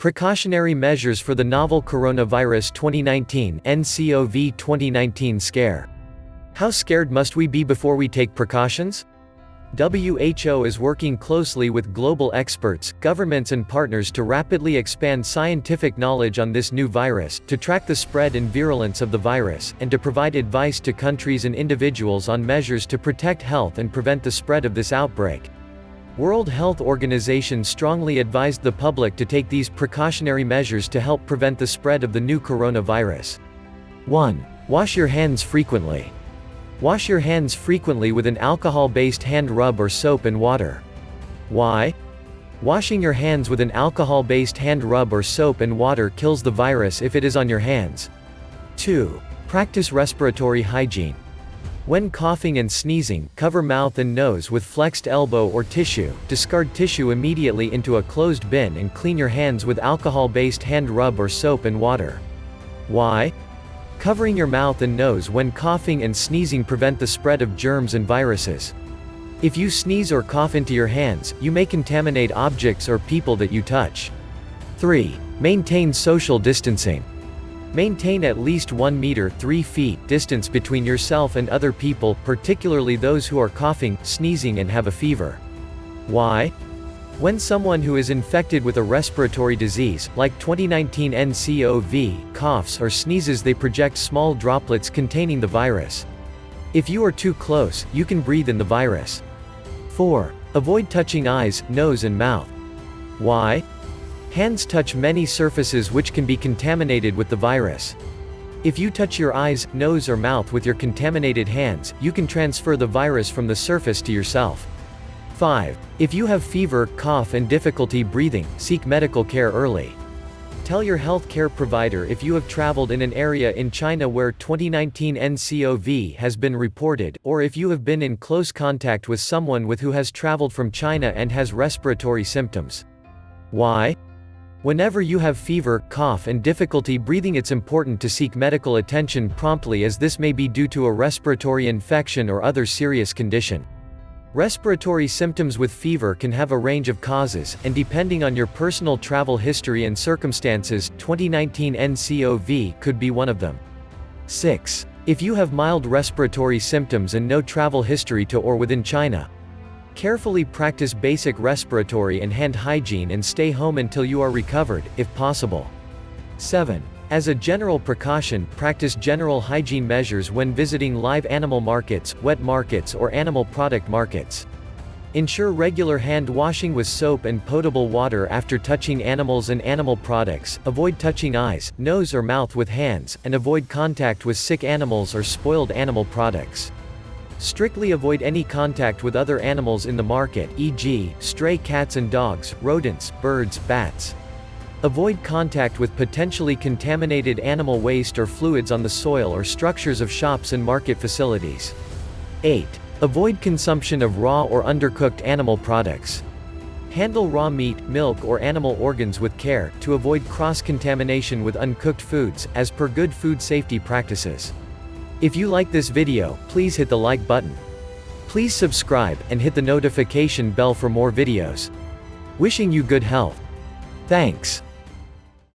Precautionary measures for the novel coronavirus 2019 nCoV 2019 scare. How scared must we be before we take precautions? WHO is working closely with global experts, governments and partners to rapidly expand scientific knowledge on this new virus, to track the spread and virulence of the virus, and to provide advice to countries and individuals on measures to protect health and prevent the spread of this outbreak. World Health Organization strongly advised the public to take these precautionary measures to help prevent the spread of the new coronavirus. 1. Wash your hands frequently. Wash your hands frequently with an alcohol-based hand rub or soap and water. Why? Washing your hands with an alcohol-based hand rub or soap and water kills the virus if it is on your hands. 2. Practice respiratory hygiene. When coughing and sneezing, cover mouth and nose with flexed elbow or tissue, discard tissue immediately into a closed bin and clean your hands with alcohol-based hand rub or soap and water. Why? Covering your mouth and nose when coughing and sneezing prevent the spread of germs and viruses. If you sneeze or cough into your hands, you may contaminate objects or people that you touch. 3. Maintain social distancing. Maintain at least 1 meter (3 feet) distance between yourself and other people, particularly those who are coughing, sneezing and have a fever. Why? When someone who is infected with a respiratory disease, like 2019 nCoV, coughs or sneezes, they project small droplets containing the virus. If you are too close, you can breathe in the virus. 4. Avoid touching eyes, nose and mouth. Why? Hands touch many surfaces which can be contaminated with the virus. If you touch your eyes, nose or mouth with your contaminated hands, you can transfer the virus from the surface to yourself. 5. If you have fever, cough and difficulty breathing, seek medical care early. Tell your health care provider if you have traveled in an area in China where 2019 nCoV has been reported, or if you have been in close contact with someone who has traveled from China and has respiratory symptoms. Why? Whenever you have fever, cough and difficulty breathing, it's important to seek medical attention promptly, as this may be due to a respiratory infection or other serious condition. Respiratory symptoms with fever can have a range of causes, and depending on your personal travel history and circumstances, 2019 nCoV could be one of them. 6. If you have mild respiratory symptoms and no travel history to or within China, carefully practice basic respiratory and hand hygiene and stay home until you are recovered, if possible. 7. As a general precaution, practice general hygiene measures when visiting live animal markets, wet markets or animal product markets. Ensure regular hand washing with soap and potable water after touching animals and animal products. Avoid touching eyes, nose or mouth with hands, and avoid contact with sick animals or spoiled animal products. Strictly avoid any contact with other animals in the market, e.g., stray cats and dogs, rodents, birds, bats. Avoid contact with potentially contaminated animal waste or fluids on the soil or structures of shops and market facilities. 8. Avoid consumption of raw or undercooked animal products. Handle raw meat, milk or animal organs with care, to avoid cross-contamination with uncooked foods, as per good food safety practices. If you like this video, please hit the like button. Please subscribe, and hit the notification bell for more videos. Wishing you good health. Thanks.